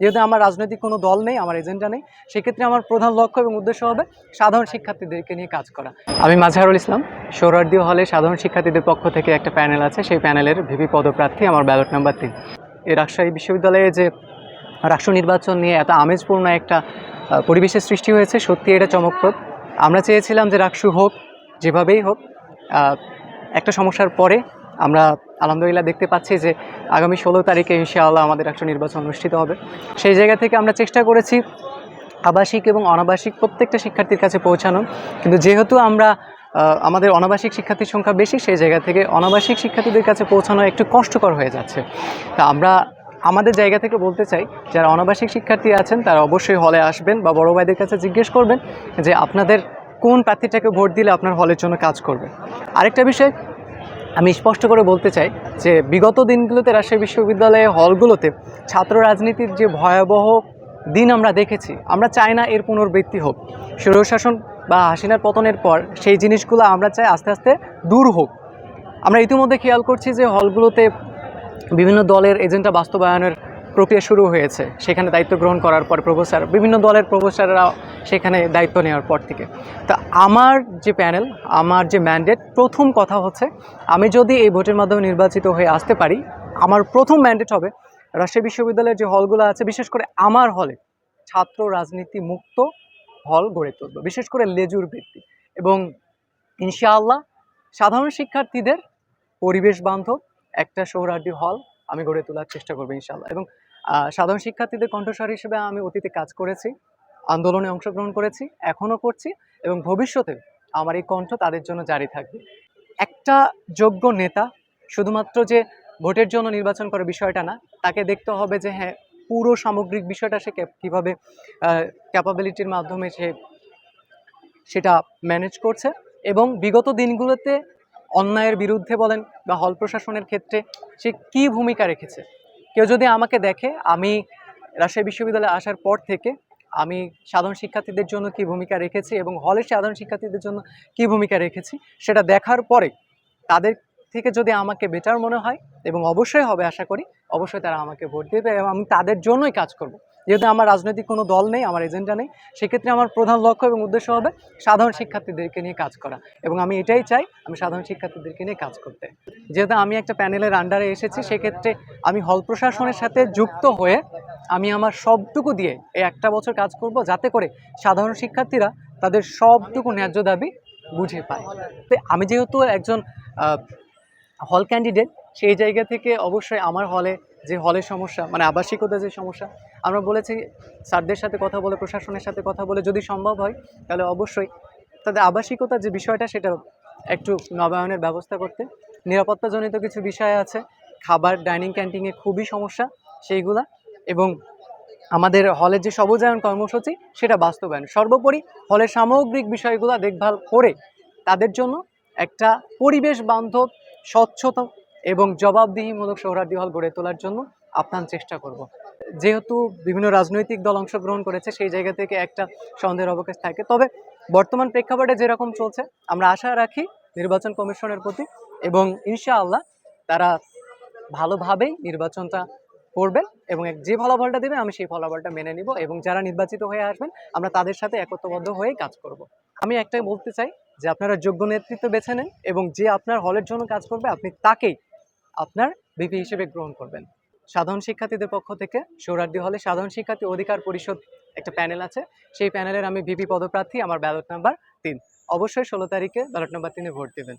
যেহেতু আমার রাজনৈতিক কোনো দল নেই, আমার এজেন্ডা নেই, সেক্ষেত্রে আমার প্রধান লক্ষ্য এবং উদ্দেশ্য হবে সাধারণ শিক্ষার্থীদেরকে নিয়ে কাজ করা। আমি মাঝহারুল ইসলাম, সোহরাওয়ার্দী হলে সাধারণ শিক্ষার্থীদের পক্ষ থেকে একটা প্যানেল আছে, সেই প্যানেলের ভিপি পদপ্রার্থী, আমার ব্যালট নাম্বার 3। এই রাজশাহী বিশ্ববিদ্যালয়ে যে রাষ্ট্র নির্বাচন নিয়ে এত আমেজপূর্ণ একটা পরিবেশের সৃষ্টি হয়েছে, সত্যি এটা চমকপ্রদ। আমরা চেয়েছিলাম যে রাকসু হোক, যেভাবেই হোক। একটা সমস্যার পরে আমরা আলহামদুলিল্লাহ দেখতে পাচ্ছি যে আগামী 16 তারিখে ইনশাআল্লাহ আমাদের রাষ্ট্র নির্বাচন অনুষ্ঠিত হবে। সেই জায়গা থেকে আমরা চেষ্টা করেছি আবাসিক এবং অনাবাসিক প্রত্যেকটা শিক্ষার্থীর কাছে পৌঁছানো, কিন্তু যেহেতু আমরা আমাদের অনাবাসিক শিক্ষার্থীর সংখ্যা বেশি, সেই জায়গা থেকে অনাবাসিক শিক্ষার্থীদের কাছে পৌঁছানো একটু কষ্টকর হয়ে যাচ্ছে। তা আমরা আমাদের জায়গা থেকে বলতে চাই, যারা অনাবাসিক শিক্ষার্থী আছেন তারা অবশ্যই হলে আসবেন বা বড় ভাইদের কাছে জিজ্ঞেস করবেন যে আপনাদের কোন প্রার্থীটাকে ভোট দিলে আপনার হলের জন্য কাজ করবে। আরেকটা বিষয় আমি স্পষ্ট করে বলতে চাই যে বিগত দিনগুলোতে রাজশাহী বিশ্ববিদ্যালয়ে হলগুলোতে ছাত্র রাজনীতির যে ভয়াবহ দিন আমরা দেখেছি, আমরা চাই না এর পুনরাবৃত্তি হোক। স্বৈরশাসন বা হাসিনার পতনের পর সেই জিনিসগুলো আমরা চাই আস্তে আস্তে দূর হোক। আমরা ইতিমধ্যে খেয়াল করছি যে হলগুলোতে বিভিন্ন দলের এজেন্ডা বাস্তবায়নের প্রক্রিয়া শুরু হয়েছে। সেখানে দায়িত্ব গ্রহণ করার পর বিভিন্ন দলের প্রফেসররা সেখানে দায়িত্ব নেওয়ার পর থেকে। তা আমার যে প্যানেল, আমার যে ম্যান্ডেট, প্রথম কথা হচ্ছে আমি যদি এই ভোটের মাধ্যমে নির্বাচিত হয়ে আসতে পারি, আমার প্রথম ম্যান্ডেট হবে রাজশাহী বিশ্ববিদ্যালয়ের যে হলগুলো আছে, বিশেষ করে আমার হলে ছাত্র রাজনীতি মুক্ত হল গড়ে তুলব, বিশেষ করে লেজুর ভিত্তিক। এবং ইনশাআল্লাহ সাধারণ শিক্ষার্থীদের পরিবেশ বান্ধব একটা সোহরাওয়ার্দী হল আমি গড়ে তোলার চেষ্টা করবো ইনশাআল্লাহ। এবং সাধারণ শিক্ষার্থীদের কণ্ঠস্বর হিসেবে আমি অতীতে কাজ করেছি, আন্দোলনে অংশগ্রহণ করেছি, এখনও করছি, এবং ভবিষ্যতে আমার এই কণ্ঠ তাদের জন্য জারি থাকবে। একটা যোগ্য নেতা শুধুমাত্র যে ভোটের জন্য নির্বাচন করে বিষয়টা না, তাকে দেখতে হবে যে হ্যাঁ, পুরো সামগ্রিক বিষয়টা সে কীভাবে ক্যাপাবিলিটির মাধ্যমে সেটা ম্যানেজ করছে, এবং বিগত দিনগুলোতে অন্যায়ের বিরুদ্ধে বলেন বা হল প্রশাসনের ক্ষেত্রে সে কী ভূমিকা রেখেছে। কেউ যদি আমাকে দেখে আমি রাজশাহী বিশ্ববিদ্যালয়ে আসার পর থেকে আমি সাধারণ শিক্ষার্থীদের জন্য কী ভূমিকা রেখেছি এবং হলের সাধারণ শিক্ষার্থীদের জন্য কী ভূমিকা রেখেছি, সেটা দেখার পরে তাদের থেকে যদি আমাকে বেটার মনে হয়, এবং অবশ্যই হবে আশা করি, অবশ্যই তারা আমাকে ভোট দেবে এবং আমি তাদের জন্যই কাজ করব। যেহেতু আমার রাজনৈতিক কোনো দল নেই, আমার এজেন্ডা নেই, সেক্ষেত্রে আমার প্রধান লক্ষ্য এবং উদ্দেশ্য হবে সাধারণ শিক্ষার্থীদেরকে নিয়ে কাজ করা, এবং আমি এটাই চাই, আমি সাধারণ শিক্ষার্থীদেরকে নিয়ে কাজ করতে। যেহেতু আমি একটা প্যানেলের আন্ডারে এসেছি, সেক্ষেত্রে আমি হল প্রশাসনের সাথে যুক্ত হয়ে আমি আমার সবটুকু দিয়ে এই একটা বছর কাজ করব, যাতে করে সাধারণ শিক্ষার্থীরা তাদের সবটুকু ন্যায্য দাবি বুঝে পায়। তো আমি যেহেতু একজন হল ক্যান্ডিডেট, সেই জায়গা থেকে অবশ্যই আমার হলে যে হলের সমস্যা, মানে আবাসিকতা যে সমস্যা, আমরা বলেছি স্যারদের সাথে কথা বলে, প্রশাসনের সাথে কথা বলে যদি সম্ভব হয় তাহলে অবশ্যই তাদের আবাসিকতার যে বিষয়টা সেটা একটু নবায়নের ব্যবস্থা করতে। নিরাপত্তাজনিত কিছু বিষয় আছে, খাবার ডাইনিং ক্যান্টিনে খুবই সমস্যা সেইগুলা, এবং আমাদের হলের যে সবুজায়ন কর্মসূচি সেটা বাস্তবায়ন। সর্বোপরি হলের সামগ্রিক বিষয়গুলো দেখভাল করে তাদের জন্য একটা পরিবেশ বান্ধব, স্বচ্ছতা এবং জবাবদিহিমূলক সোহরাওয়ার্দী হল গড়ে তোলার জন্য আপ্রাণ চেষ্টা করব। যেহেতু বিভিন্ন রাজনৈতিক দল অংশগ্রহণ করেছে, সেই জায়গা থেকে একটা সন্দেহের অবকাশ থাকে। তবে বর্তমান প্রেক্ষাপটে যেরকম চলছে, আমরা আশা রাখি নির্বাচন কমিশনের প্রতি, এবং ইনশাআল্লাহ তারা ভালোভাবেই নির্বাচনটা করবেন, এবং যে ফলাফলটা দেবে আমি সেই ফলাফলটা মেনে নিব, এবং যারা নির্বাচিত হয়ে আসবেন আমরা তাদের সাথে একত্রবদ্ধ হয়ে কাজ করব। আমি একটাই বলতে চাই যে আপনারা যোগ্য নেতৃত্ব বেছে নেন, এবং যে আপনার হলের জন্য কাজ করবে আপনি তাকেই আপনার ভিপি হিসেবে গ্রহণ করবেন। সাধারণ শিক্ষার্থীদের পক্ষ থেকে সোহরাওয়ার্দী হলে সাধারণ শিক্ষার্থী অধিকার পরিষদ একটা প্যানেল আছে, সেই প্যানেলের আমি ভিপি পদপ্রার্থী, আমার ব্যালট নাম্বার 3। অবশ্যই 16 তারিখে ব্যালট নাম্বার 3-এ ভোট দেবেন।